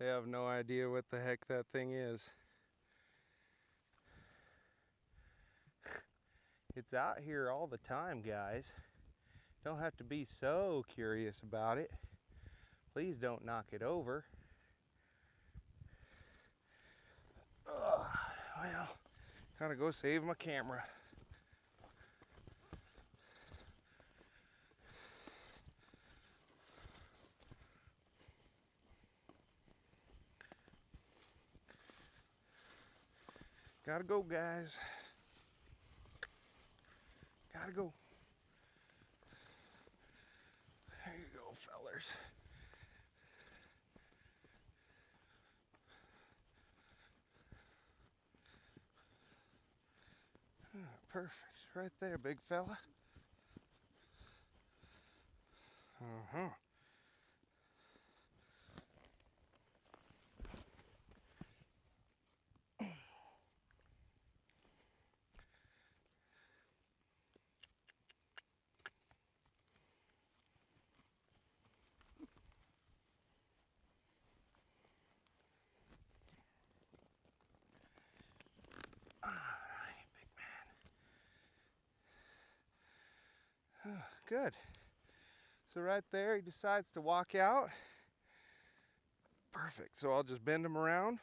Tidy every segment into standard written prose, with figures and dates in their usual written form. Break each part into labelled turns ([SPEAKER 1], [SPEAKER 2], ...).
[SPEAKER 1] They have no idea what the heck that thing is. It's out here all the time, guys. Don't have to be so curious about it. Please don't knock it over. Well, gotta go save my camera. Gotta go, guys. Gotta go. There you go, fellers. Perfect. Right there, big fella. Uh-huh. Alrighty, big man. Good. So right there, he decides to walk out. Perfect. So I'll just bend him around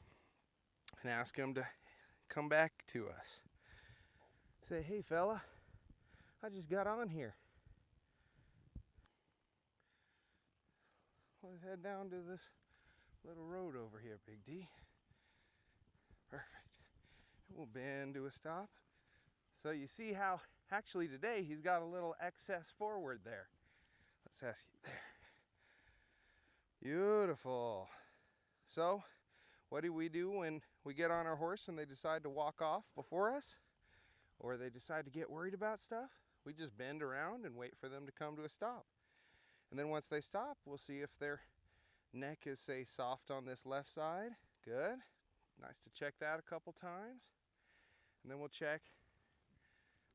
[SPEAKER 1] and ask him to come back to us. Say, hey fella, I just got on here. Let's head down to this little road over here, Big D. Perfect. We'll bend to a stop. So you see how actually today he's got a little excess forward there. Let's ask you there. Beautiful. So what do we do when we get on our horse and they decide to walk off before us? Or they decide to get worried about stuff? We just bend around and wait for them to come to a stop. And then once they stop, we'll see if their neck is, say, soft on this left side. Good. Nice to check that a couple times. And then we'll check.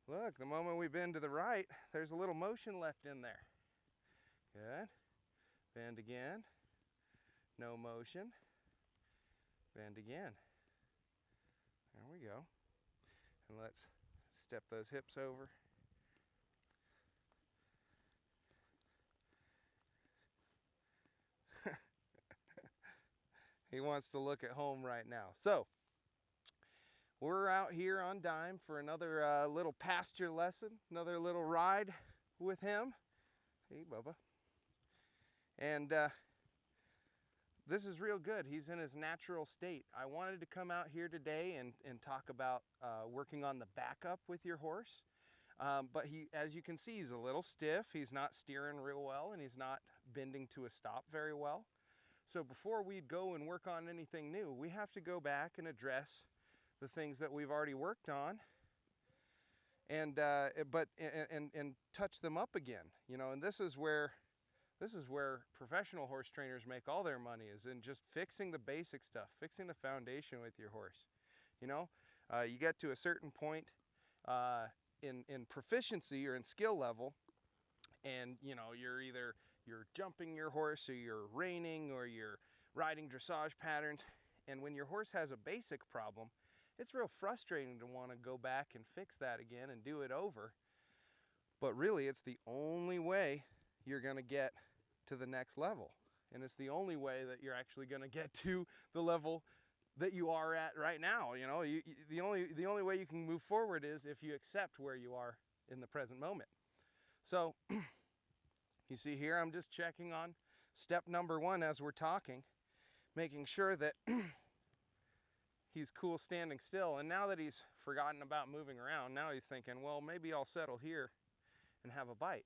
[SPEAKER 1] Look, the moment we bend to the right, there's a little motion left in there. Good. Bend again. No motion. Bend again. There we go. And let's step those hips over. He wants to look at home right now. So, we're out here on Dime for another little pasture lesson, another little ride with him. Hey, Bubba. And this is real good. He's in his natural state. I wanted to come out here today and talk about working on the backup with your horse. But he, as you can see, he's a little stiff. He's not steering real well, and he's not bending to a stop very well. So before we go and work on anything new, we have to go back and address the things that we've already worked on, and touch them up again. You know, and this is where professional horse trainers make all their money, is in just fixing the basic stuff, fixing the foundation with your horse. You know, you get to a certain point in proficiency or in skill level, and you know, you're jumping your horse, or you're reining, or you're riding dressage patterns, and when your horse has a basic problem, it's real frustrating to want to go back and fix that again and do it over. But really, it's the only way you're going to get to the next level, and it's the only way that you're actually going to get to the level that you are at right now. You know, the only way you can move forward is if you accept where you are in the present moment. So you see here, I'm just checking on step number 1 as we're talking, making sure that he's cool standing still. And now that he's forgotten about moving around, now he's thinking, well, maybe I'll settle here and have a bite.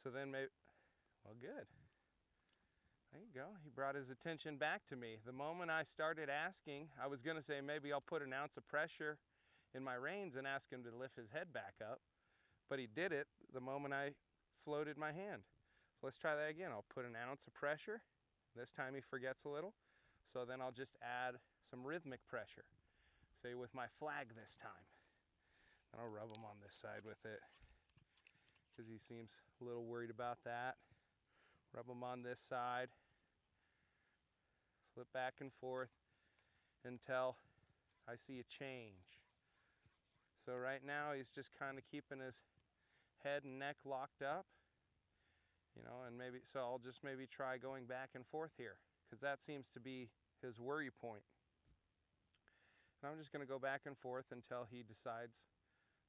[SPEAKER 1] So then maybe, well, good. There you go. He brought his attention back to me. The moment I started asking, I was going to say maybe I'll put an ounce of pressure in my reins and ask him to lift his head back up. But he did it the moment I floated my hand. So let's try that again. I'll put an ounce of pressure. This time he forgets a little. So then I'll just add some rhythmic pressure. Say with my flag this time. And I'll rub him on this side with it, because he seems a little worried about that. Rub him on this side. flip back and forth until I see a change. So right now he's just kind of keeping his head and neck locked up, you know, and maybe, so I'll just maybe try going back and forth here, because that seems to be his worry point. And I'm just going to go back and forth until he decides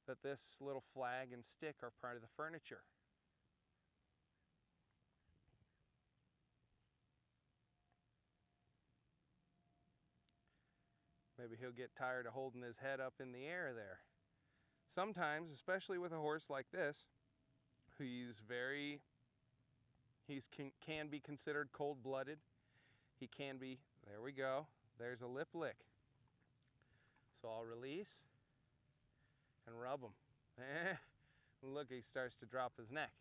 [SPEAKER 1] that this little flag and stick are part of the furniture. Maybe he'll get tired of holding his head up in the air there. Sometimes, especially with a horse like this, he can be considered cold-blooded. He can be, there we go, there's a lip lick. So I'll release and rub him. Look, he starts to drop his neck.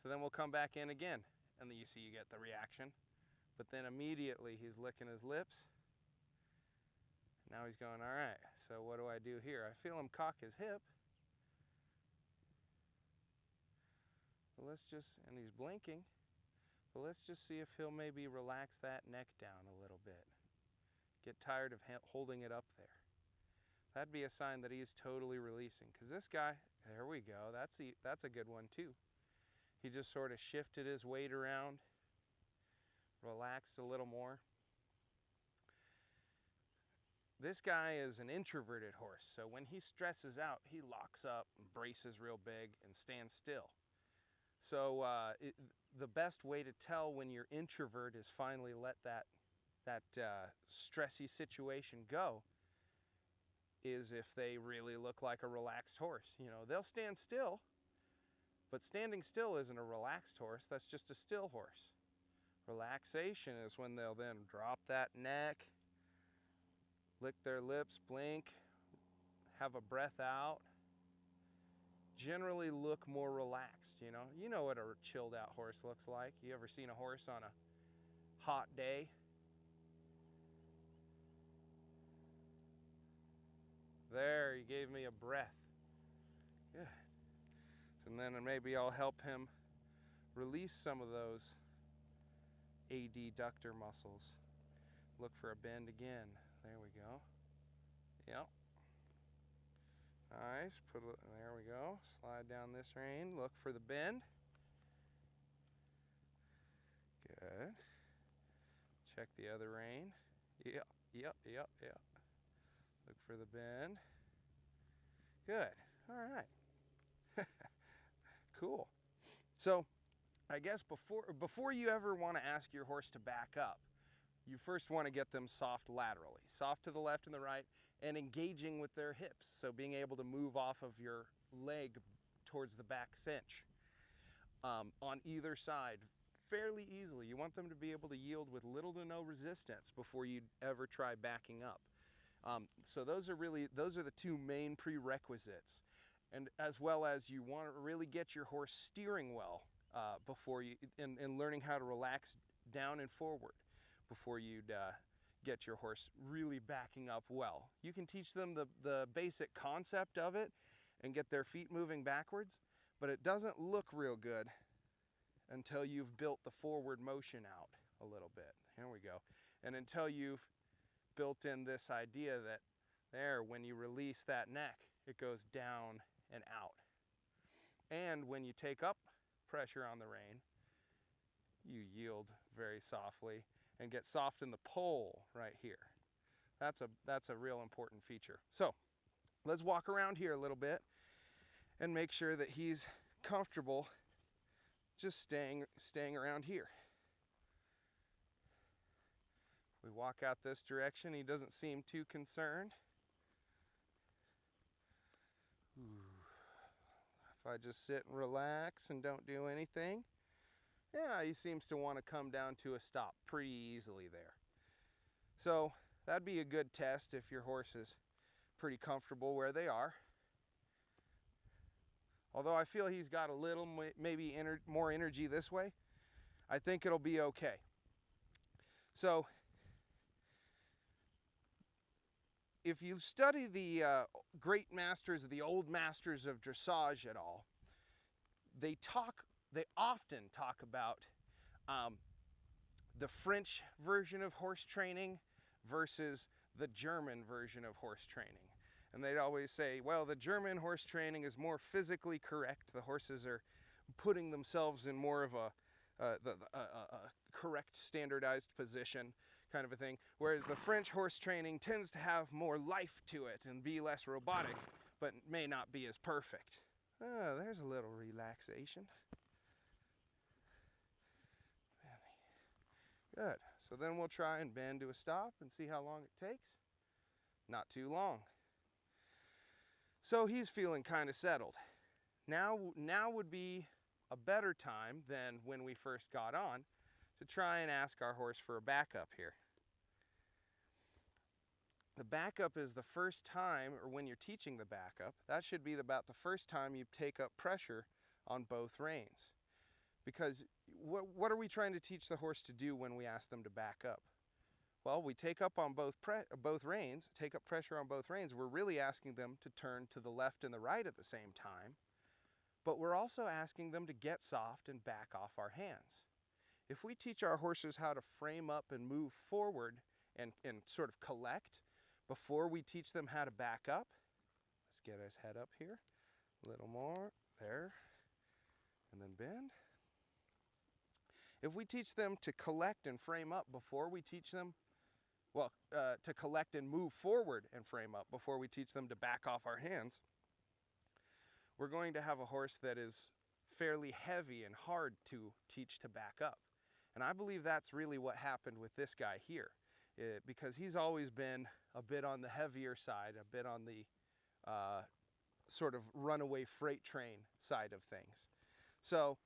[SPEAKER 1] So then we'll come back in again, and then you see you get the reaction. But then immediately he's licking his lips. Now he's going, all right, so what do I do here? I feel him cock his hip. But let's just, and he's blinking, but let's just see if he'll maybe relax that neck down a little bit. Get tired of holding it up there. That'd be a sign that he's totally releasing. Because this guy, there we go, that's a good one too. He just sort of shifted his weight around, relaxed a little more. This guy is an introverted horse, so when he stresses out, he locks up and braces real big and stands still. So the best way to tell when your introvert is finally let that stressy situation go is if they really look like a relaxed horse. You know, they'll stand still, but standing still isn't a relaxed horse, that's just a still horse. Relaxation is when they'll then drop that neck, lick their lips, blink, have a breath out, generally look more relaxed, you know. You know what a chilled out horse looks like. You ever seen a horse on a hot day? There, he gave me a breath. Good. And then maybe I'll help him release some of those adductor muscles. Look for a bend again. There we go. Yep. Nice. There we go. Slide down this rein. Look for the bend. Good. Check the other rein. Yep. Look for the bend. Good. All right. Cool. So, I guess before you ever want to ask your horse to back up, you first want to get them soft laterally, soft to the left and the right, and engaging with their hips. So being able to move off of your leg towards the back cinch on either side fairly easily. You want them to be able to yield with little to no resistance before you ever try backing up. So those are the two main prerequisites. And as well as you want to really get your horse steering well before you, and learning how to relax down and forward before you'd get your horse really backing up well. You can teach them the basic concept of it and get their feet moving backwards, but it doesn't look real good until you've built the forward motion out a little bit. Here we go. And until you've built in this idea that there, when you release that neck, it goes down and out. And when you take up pressure on the rein, you yield very softly and get soft in the pole right here. That's a real important feature. So let's walk around here a little bit and make sure that he's comfortable just staying around here. We walk out this direction. He doesn't seem too concerned. If I just sit and relax and don't do anything, yeah, he seems to want to come down to a stop pretty easily there. So that'd be a good test if your horse is pretty comfortable where they are. Although I feel he's got a little maybe more energy this way, I think it'll be okay. So if you study the great masters, the old masters of dressage at all, they often talk about the French version of horse training versus the German version of horse training. And they'd always say, well, the German horse training is more physically correct. The horses are putting themselves in more of a correct standardized position kind of a thing, whereas the French horse training tends to have more life to it and be less robotic, but may not be as perfect. Oh, there's a little relaxation. Good. So then we'll try and bend to a stop and see how long it takes. Not too long. So he's feeling kind of settled. Now would be a better time than when we first got on to try and ask our horse for a backup here. The backup is the first time, or when you're teaching the backup, that should be about the first time you take up pressure on both reins. Because what are we trying to teach the horse to do when we ask them to back up? Well, we take up on both reins, take up pressure on both reins. We're really asking them to turn to the left and the right at the same time, but we're also asking them to get soft and back off our hands. If we teach our horses how to frame up and move forward and sort of collect before we teach them how to back up, let's get his head up here, a little more, there, and then bend. If we teach them to collect and frame up before we teach them, to collect and move forward and frame up before we teach them to back off our hands, we're going to have a horse that is fairly heavy and hard to teach to back up. And I believe that's really what happened with this guy here, because he's always been a bit on the heavier side, a bit on the sort of runaway freight train side of things. So,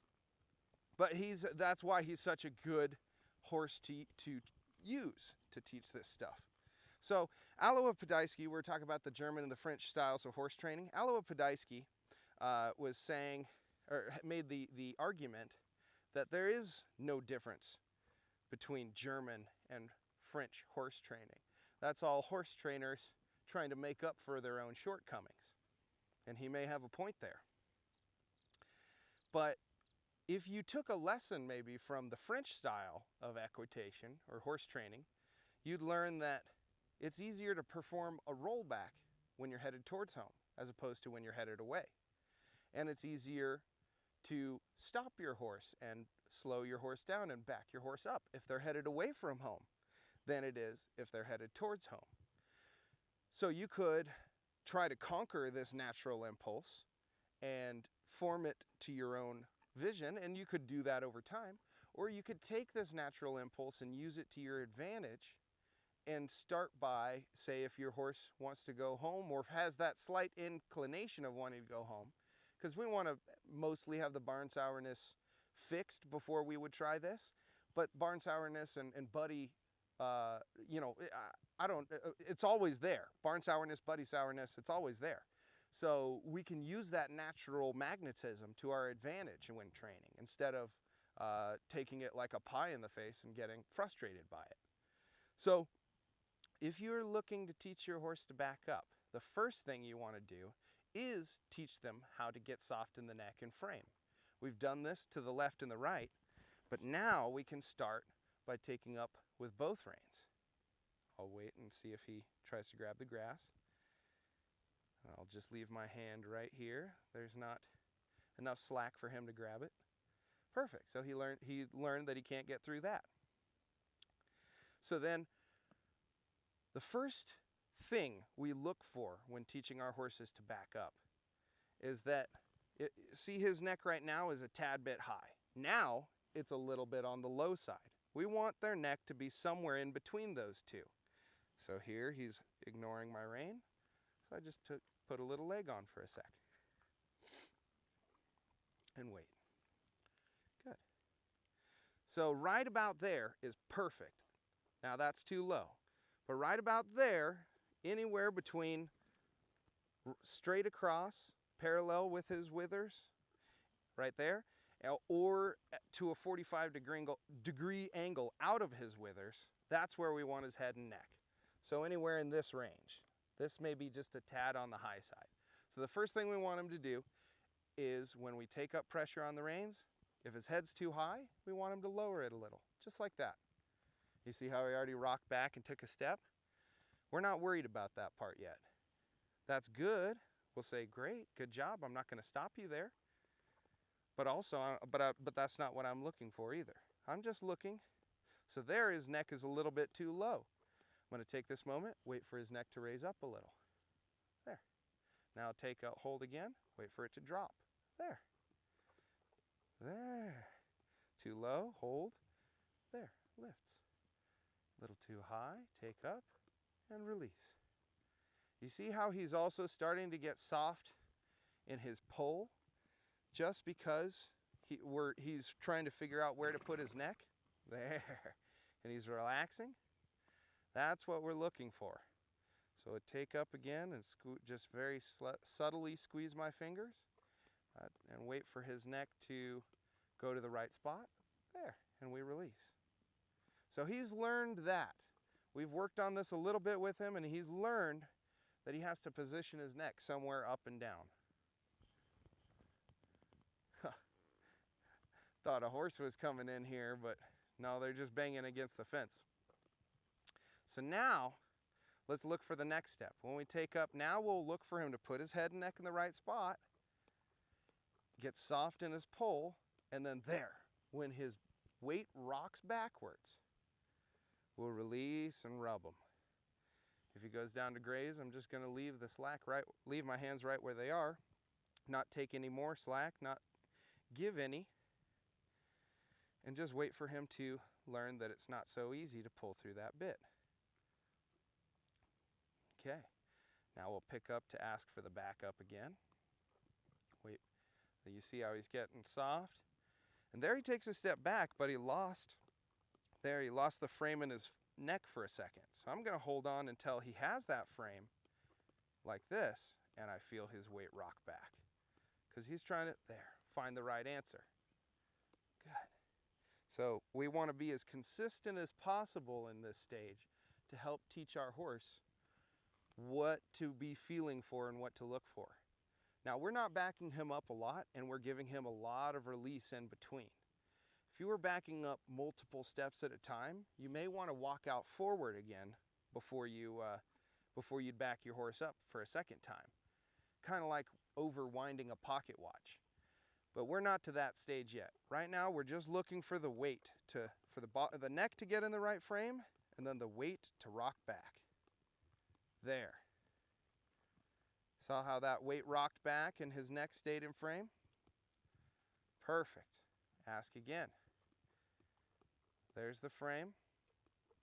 [SPEAKER 1] but that's why he's such a good horse to use to teach this stuff. So Alois Podolsky, we're talking about the German and the French styles of horse training. Alois Podolsky was saying, or made the argument that there is no difference between German and French horse training. That's all horse trainers trying to make up for their own shortcomings. And he may have a point there. But if you took a lesson maybe from the French style of equitation or horse training, you'd learn that it's easier to perform a rollback when you're headed towards home as opposed to when you're headed away. And it's easier to stop your horse and slow your horse down and back your horse up if they're headed away from home than it is if they're headed towards home. So you could try to conquer this natural impulse and form it to your own vision, and you could do that over time, or you could take this natural impulse and use it to your advantage and start by, say, if your horse wants to go home or has that slight inclination of wanting to go home, because we want to mostly have the barn sourness fixed before we would try this, but barn sourness and buddy, it's always there. Barn sourness, buddy sourness, it's always there. So we can use that natural magnetism to our advantage when training instead of taking it like a pie in the face and getting frustrated by it. So if you're looking to teach your horse to back up, the first thing you want to do is teach them how to get soft in the neck and frame. We've done this to the left and the right, but now we can start by taking up with both reins. I'll wait and see if he tries to grab the grass. I'll just leave my hand right here. There's not enough slack for him to grab it. Perfect. So he learned that he can't get through that. So then the first thing we look for when teaching our horses to back up is that, see his neck right now is a tad bit high. Now it's a little bit on the low side. We want their neck to be somewhere in between those two. So here he's ignoring my rein. So I just put a little leg on for a sec. And wait. Good. So right about there is perfect. Now that's too low. But right about there, anywhere between straight across, parallel with his withers, right there, or to a 45-degree angle out of his withers, that's where we want his head and neck. So anywhere in this range. This may be just a tad on the high side. So the first thing we want him to do is when we take up pressure on the reins, if his head's too high, we want him to lower it a little, just like that. You see how he already rocked back and took a step? We're not worried about that part yet. That's good. We'll say, great, good job. I'm not going to stop you there. But also, but that's not what I'm looking for either. I'm just looking. So there, his neck is a little bit too low. I'm going to take this moment, wait for his neck to raise up a little. There. Now take a hold again, wait for it to drop. There. There. Too low, hold. There, lifts. A little too high, take up and release. You see how he's also starting to get soft in his pull just because he's trying to figure out where to put his neck? There. And he's relaxing. That's what we're looking for. So take up again and just very subtly squeeze my fingers and wait for his neck to go to the right spot. There, and we release. So he's learned that. We've worked on this a little bit with him, and he's learned that he has to position his neck somewhere up and down. Thought a horse was coming in here, but no, they're just banging against the fence. So now, let's look for the next step. When we take up, now we'll look for him to put his head and neck in the right spot, get soft in his pull, and then there, when his weight rocks backwards, we'll release and rub him. If he goes down to graze, I'm just going to leave the slack leave my hands right where they are, not take any more slack, not give any, and just wait for him to learn that it's not so easy to pull through that bit. Okay, now we'll pick up to ask for the back up again. Wait, you see how he's getting soft? And there he takes a step back, but he lost the frame in his neck for a second. So I'm going to hold on until he has that frame like this, and I feel his weight rock back. Because he's trying to, find the right answer. Good. So we want to be as consistent as possible in this stage to help teach our horse what to be feeling for and what to look for. Now, we're not backing him up a lot, and we're giving him a lot of release in between. If you were backing up multiple steps at a time, you may want to walk out forward again before you'd back your horse up for a second time. Kind of like overwinding a pocket watch. But we're not to that stage yet. Right now, we're just looking for the weight for the neck to get in the right frame, and then the weight to rock back. There. Saw how that weight rocked back and his neck stayed in frame? Perfect. Ask again. There's the frame.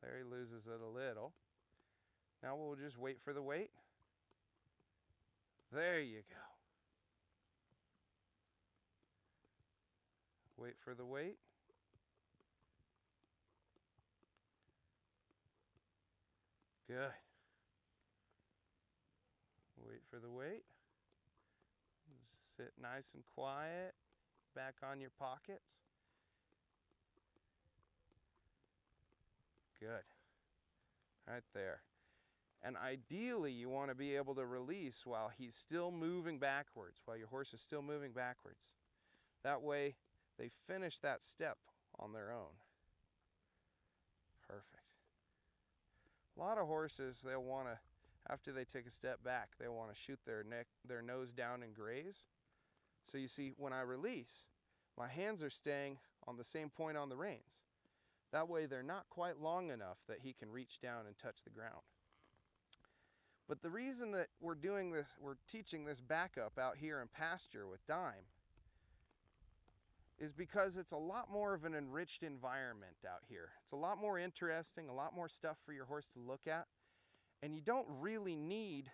[SPEAKER 1] There he loses it a little. Now we'll just wait for the weight. There you go. Wait for the weight. Good. Wait for the weight. Sit nice and quiet. Back on your pockets. Good. Right there. And ideally, you want to be able to release while he's still moving backwards, while your horse is still moving backwards. That way, they finish that step on their own. Perfect. A lot of horses, they'll want to, after they take a step back, they want to shoot their nose down and graze. So you see, when I release, my hands are staying on the same point on the reins. That way they're not quite long enough that he can reach down and touch the ground. But the reason that we're doing this, we're teaching this backup out here in pasture with Dime, is because it's a lot more of an enriched environment out here. It's a lot more interesting, a lot more stuff for your horse to look at. And you don't really need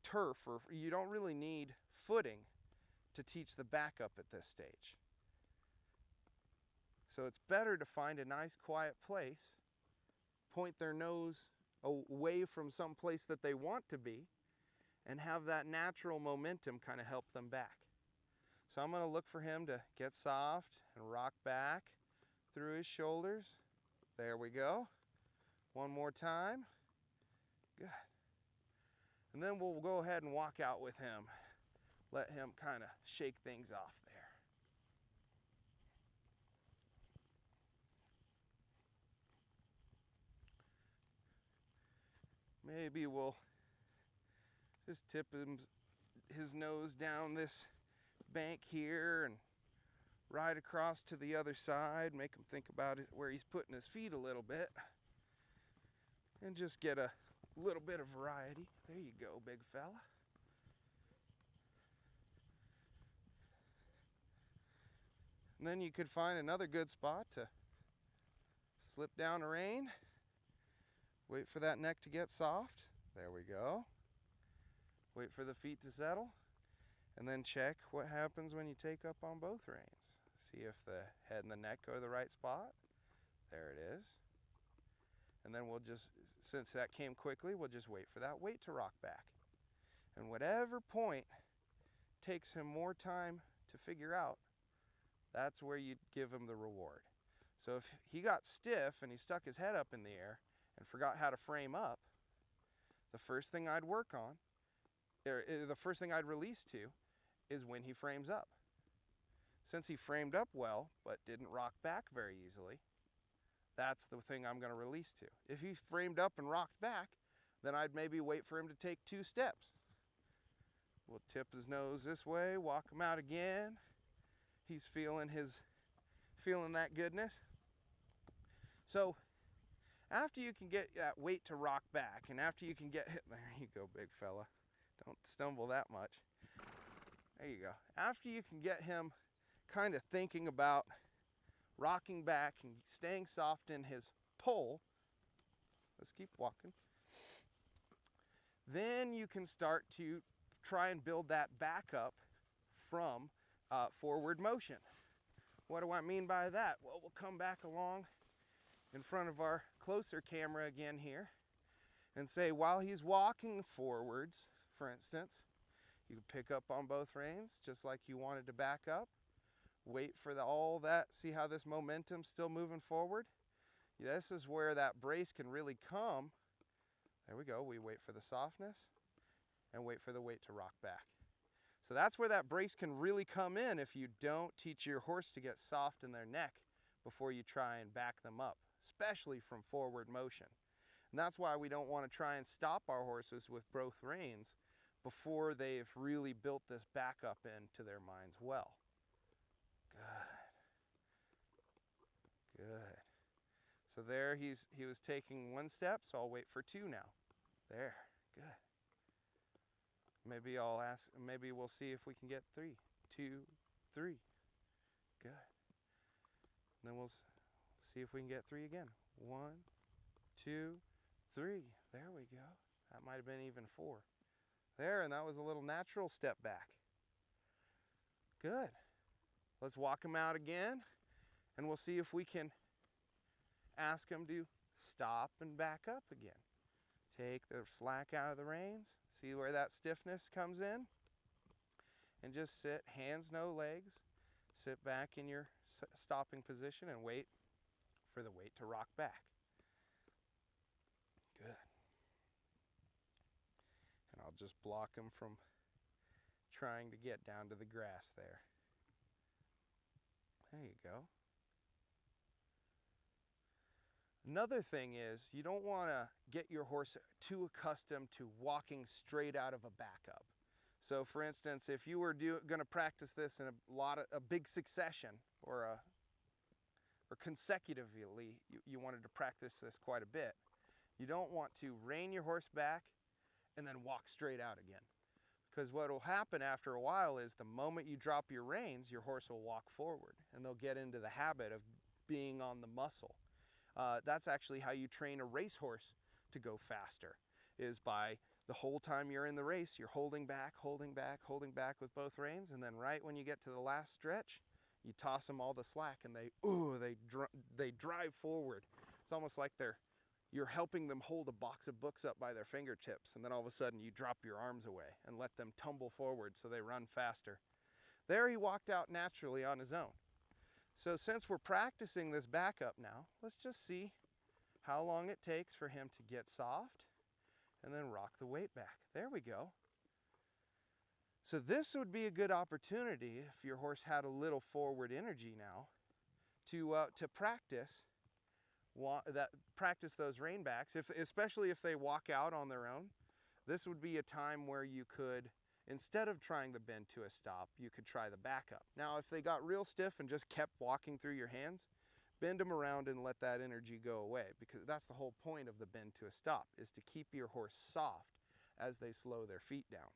[SPEAKER 1] turf, or you don't really need footing to teach the backup at this stage. So it's better to find a nice quiet place, point their nose away from some place that they want to be, and have that natural momentum kind of help them back. So I'm going to look for him to get soft and rock back through his shoulders. There we go. One more time. Good. And then we'll go ahead and walk out with him. Let him kind of shake things off there. Maybe we'll just tip his nose down this bank here and ride across to the other side, make him think about it where he's putting his feet a little bit, and just get a little bit of variety. There you go, big fella. And then you could find another good spot to slip down a rein, wait for that neck to get soft. There we go. Wait for the feet to settle, and then check what happens when you take up on both reins. See if the head and the neck go to the right spot. There it is. And then we'll just, since that came quickly, we'll just wait for that weight to rock back. And whatever point takes him more time to figure out, that's where you give him the reward. So if he got stiff and he stuck his head up in the air and forgot how to frame up, the first thing I'd work on, or the first thing I'd release to, is when he frames up. Since he framed up well, but didn't rock back very easily, that's the thing I'm going to release to. If he framed up and rocked back, then I'd maybe wait for him to take 2 steps. We'll tip his nose this way, walk him out again. He's feeling that goodness. So after you can get that weight to rock back, and after you can get, there you go, big fella. Don't stumble that much. There you go. After you can get him kind of thinking about rocking back and staying soft in his pull, let's keep walking, then you can start to try and build that back up from forward motion. What do I mean by that? Well, we'll come back along in front of our closer camera again here and say, while he's walking forwards, for instance, you can pick up on both reins just like you wanted to back up. Wait for all that, see how this momentum's still moving forward? This is where that brace can really come. There we go, we wait for the softness and wait for the weight to rock back. So that's where that brace can really come in if you don't teach your horse to get soft in their neck before you try and back them up, especially from forward motion. And that's why we don't want to try and stop our horses with both reins before they've really built this back up into their minds well. Good. Good. So there he was taking 1 step, so I'll wait for 2 now. There. Good. Maybe we'll see if we can get 3. 2, 3. Good. And then we'll see if we can get 3 again. 1, 2, 3. There we go. That might have been even 4. There, and that was a little natural step back. Good. Let's walk him out again, and we'll see if we can ask him to stop and back up again. Take the slack out of the reins. See where that stiffness comes in? And just sit, hands, no legs. Sit back in your stopping position and wait for the weight to rock back. Good. And I'll just block him from trying to get down to the grass there. There you go. Another thing is you don't want to get your horse too accustomed to walking straight out of a backup. So for instance, if you were going to practice this in a big succession or consecutively, you wanted to practice this quite a bit, you don't want to rein your horse back and then walk straight out again. Because what will happen after a while is the moment you drop your reins, your horse will walk forward and they'll get into the habit of being on the muscle. That's actually how you train a racehorse to go faster, is by the whole time you're in the race, you're holding back, holding back, holding back with both reins, and then right when you get to the last stretch, you toss them all the slack and they drive forward. It's almost like you're helping them hold a box of books up by their fingertips, and then all of a sudden you drop your arms away and let them tumble forward so they run faster. There he walked out naturally on his own. So since we're practicing this backup now, let's just see how long it takes for him to get soft and then rock the weight back. There we go. So this would be a good opportunity if your horse had a little forward energy now to practice practice those rein backs, especially if they walk out on their own. This would be a time where you could, instead of trying the bend to a stop, you could try the backup. Now, if they got real stiff and just kept walking through your hands, bend them around and let that energy go away, because that's the whole point of the bend to a stop, is to keep your horse soft as they slow their feet down.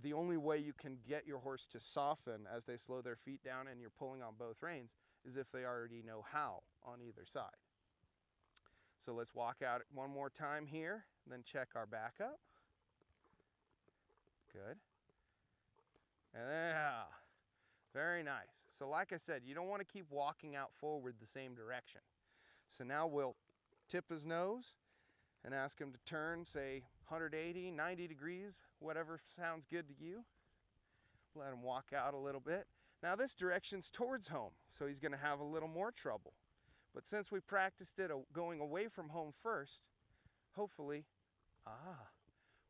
[SPEAKER 1] The only way you can get your horse to soften as they slow their feet down and you're pulling on both reins is if they already know how on either side. So let's walk out one more time here, then check our backup. Good. Yeah, very nice. So like I said, you don't want to keep walking out forward the same direction. So now we'll tip his nose and ask him to turn, say 180, 90 degrees, whatever sounds good to you. Let him walk out a little bit. Now this direction's towards home, so he's going to have a little more trouble. But since we practiced it going away from home first, hopefully,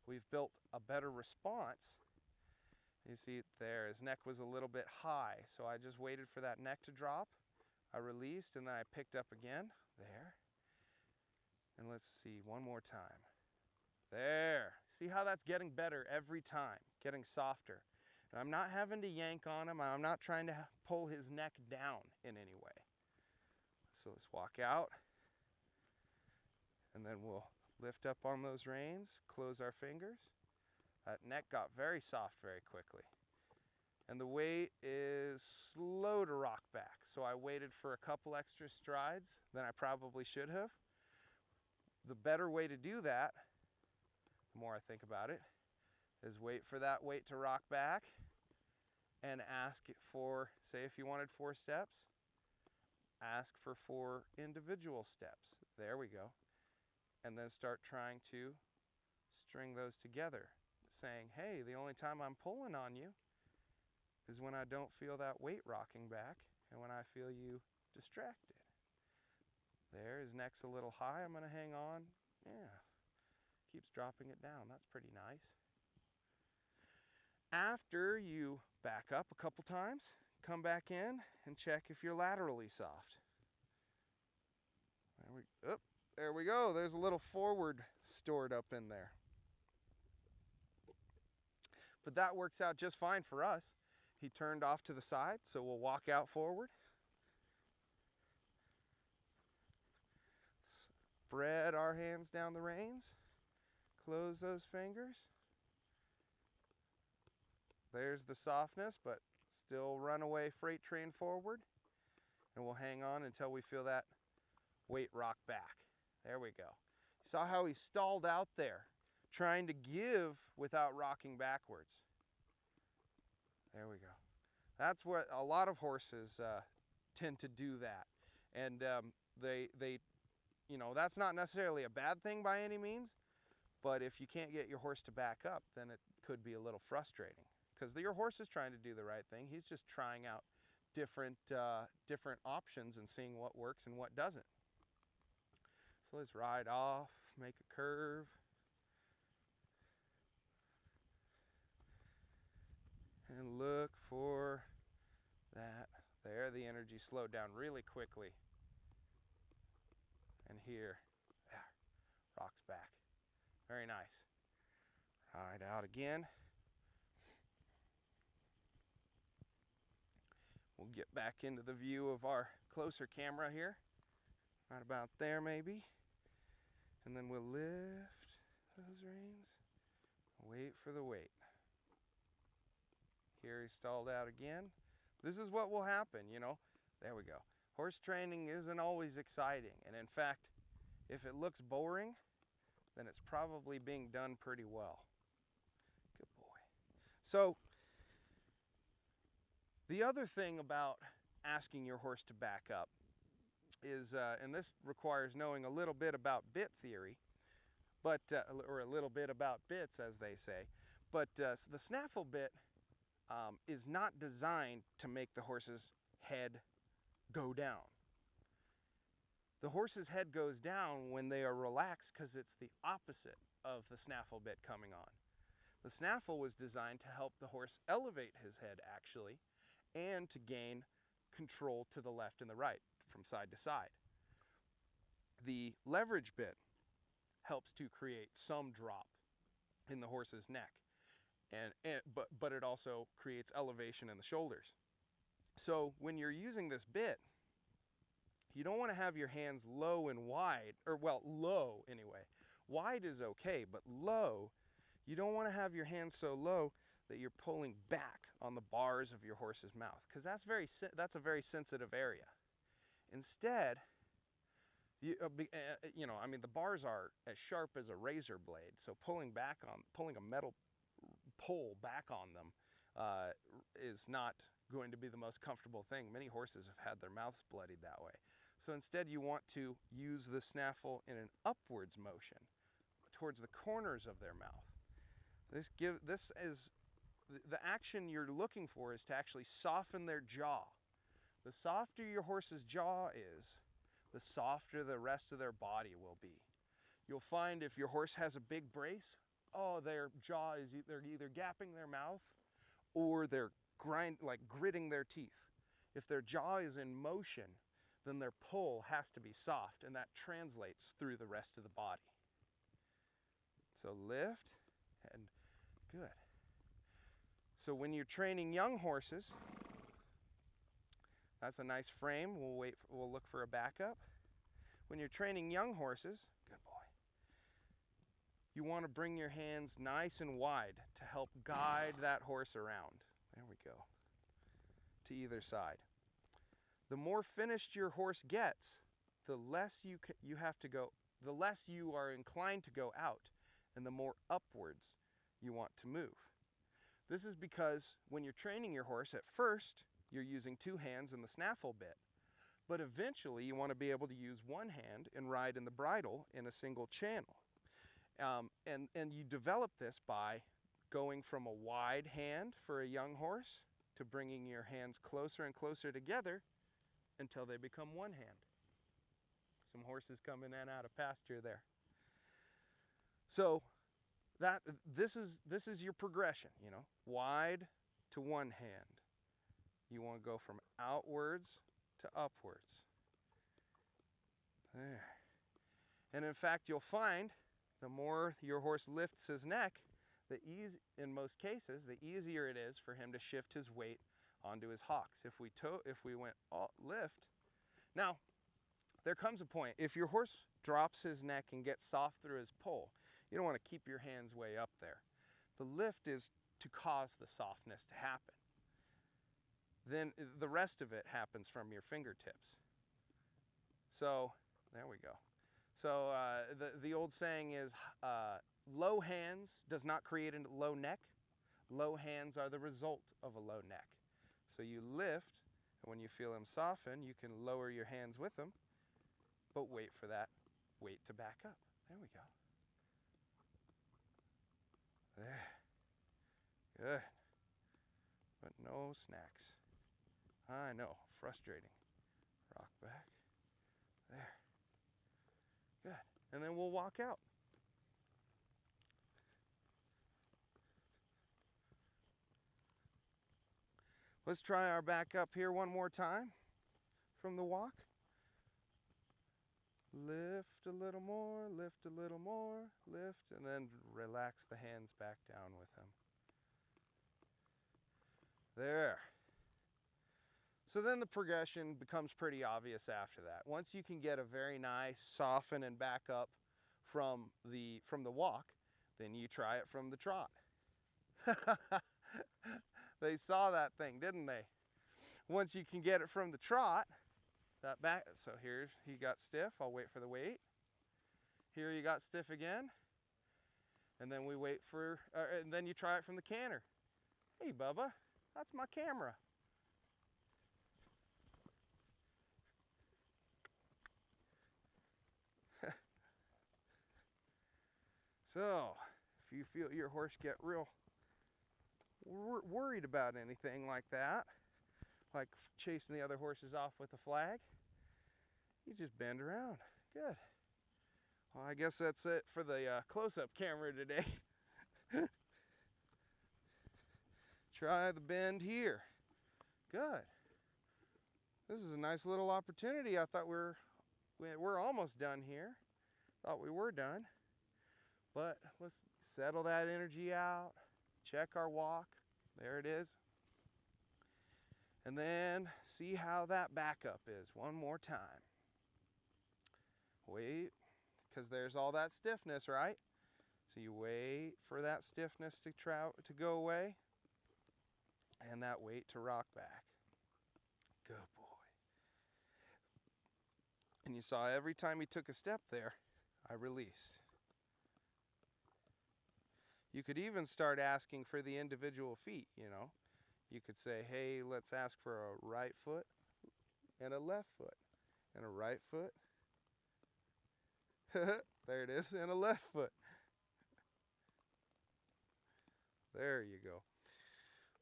[SPEAKER 1] we've built a better response. You see there, his neck was a little bit high, so I just waited for that neck to drop. I released and then I picked up again, there. And let's see, one more time. There. See how that's getting better every time, getting softer. And I'm not having to yank on him. I'm not trying to pull his neck down in any way. So let's walk out. And then we'll lift up on those reins, close our fingers. That neck got very soft very quickly. And the weight is slow to rock back. So I waited for a couple extra strides than I probably should have. The better way to do that, the more I think about it, is wait for that weight to rock back and ask it for, say if you wanted 4 steps, ask for 4 individual steps. There we go. And then start trying to string those together, saying, hey, the only time I'm pulling on you is when I don't feel that weight rocking back and when I feel you distracted. There, his neck's a little high, I'm gonna hang on. Yeah, keeps dropping it down, that's pretty nice. After you back up a couple times, come back in and check if you're laterally soft. There we go, there's a little forward stored up in there. But that works out just fine for us. He turned off to the side, so we'll walk out forward. Spread our hands down the reins. Close those fingers. There's the softness, but still runaway freight train forward. And we'll hang on until we feel that weight rock back. There we go. Saw how he stalled out there, trying to give without rocking backwards. There we go. That's what a lot of horses tend to do that. And they you know, that's not necessarily a bad thing by any means, but if you can't get your horse to back up, then it could be a little frustrating, because your horse is trying to do the right thing. He's just trying out different options and seeing what works and what doesn't. So let's ride off, make a curve. And look for that. There, the energy slowed down really quickly. And here, there, rocks back. Very nice. Ride out again. We'll get back into the view of our closer camera here. Right about there maybe. And then we'll lift those reins. Wait for the weight. Here he stalled out again. This is what will happen, you know. There we go. Horse training isn't always exciting. And in fact, if it looks boring, then it's probably being done pretty well. Good boy. So, the other thing about asking your horse to back up is, and this requires knowing a little bit about bit theory, but or a little bit about bits, as they say. But the snaffle bit is not designed to make the horse's head go down. The horse's head goes down when they are relaxed, because it's the opposite of the snaffle bit coming on. The snaffle was designed to help the horse elevate his head, actually, and to gain control to the left and the right, from side to side. The leverage bit helps to create some drop in the horse's neck, but it also creates elevation in the shoulders. So when you're using this bit, you don't want to have your hands low and wide, or well, low anyway. Wide is okay, but low, you don't want to have your hands so low that you're pulling back on the bars of your horse's mouth, because that's a very sensitive area. Instead, I mean, the bars are as sharp as a razor blade, so pulling a metal pole back on them is not going to be the most comfortable thing. Many horses have had their mouths bloodied that way. So instead, you want to use the snaffle in an upwards motion towards the corners of their mouth. The action you're looking for is to actually soften their jaw. The softer your horse's jaw is, the softer the rest of their body will be. You'll find if your horse has a big brace, their jaw is they're either gapping their mouth or they're gritting their teeth. If their jaw is in motion, then their pull has to be soft, and that translates through the rest of the body. So lift and good. So when you're training young horses, that's a nice frame. We'll look for a backup. When you're training young horses, good boy, you want to bring your hands nice and wide to help guide that horse around. There we go. To either side. The more finished your horse gets, the less you have to go, the less you are inclined to go out, and the more upwards you want to move. This is because when you're training your horse, at first, you're using two hands in the snaffle bit, but eventually you want to be able to use one hand and ride in the bridle in a single channel. And you develop this by going from a wide hand for a young horse to bringing your hands closer and closer together until they become one hand. Some horses coming in and out of pasture there. So this is your progression, wide to one hand. You want to go from outwards to upwards. There. And in fact, you'll find the more your horse lifts his neck, in most cases, the easier it is for him to shift his weight onto his hocks. If we went lift. Now, there comes a point, if your horse drops his neck and gets soft through his pull, you don't want to keep your hands way up there. The lift is to cause the softness to happen. Then the rest of it happens from your fingertips. So, there we go. So the old saying is, low hands does not create a low neck. Low hands are the result of a low neck. So you lift, and when you feel them soften, you can lower your hands with them, but wait for that weight to back up. There we go. There. Good. But no snacks. I know, frustrating. Rock back. There. Good. And then we'll walk out. Let's try our back up here one more time from the walk. Lift a little more, lift a little more, lift, and then relax the hands back down with him. There. So then the progression becomes pretty obvious after that. Once you can get a very nice soften and back up from the walk, then you try it from the trot. They saw that thing, didn't they? Once you can get it from the trot, that back, so here he got stiff, I'll wait for the weight. Here you got stiff again. And then we wait for, and then you try it from the canter. Hey Bubba, that's my camera. So, if you feel your horse get real worried about anything like that, like chasing the other horses off with a flag, you just bend around. Good. Well, I guess that's it for the close-up camera today. Try the bend here. Good. This is a nice little opportunity. I thought we're almost done here. Thought we were done. But let's settle that energy out. Check our walk. There it is. And then see how that backup is one more time. Wait, because there's all that stiffness, right? So you wait for that stiffness to go away, and that weight to rock back. Good boy. And you saw every time he took a step there, I released. You could even start asking for the individual feet, you know. You could say, hey, let's ask for a right foot and a left foot and a right foot. There it is, and a left foot. There you go.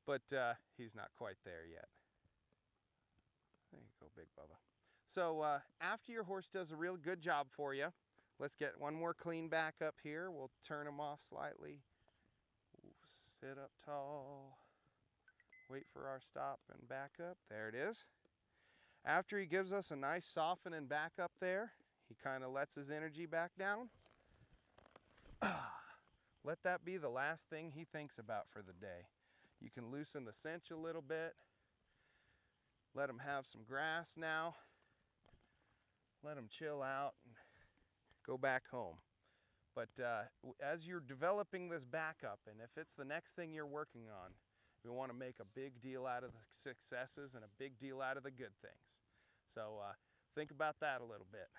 [SPEAKER 1] But he's not quite there yet. There you go, Big Bubba. So after your horse does a real good job for you, let's get one more clean back up here. We'll turn him off slightly. Sit up tall. Wait for our stop and back up. There it is. After he gives us a nice soften and back up there, he kind of lets his energy back down. Let that be the last thing he thinks about for the day. You can loosen the cinch a little bit. Let him have some grass now. Let him chill out and go back home. But as you're developing this backup, and if it's the next thing you're working on, we want to make a big deal out of the successes and a big deal out of the good things. So think about that a little bit.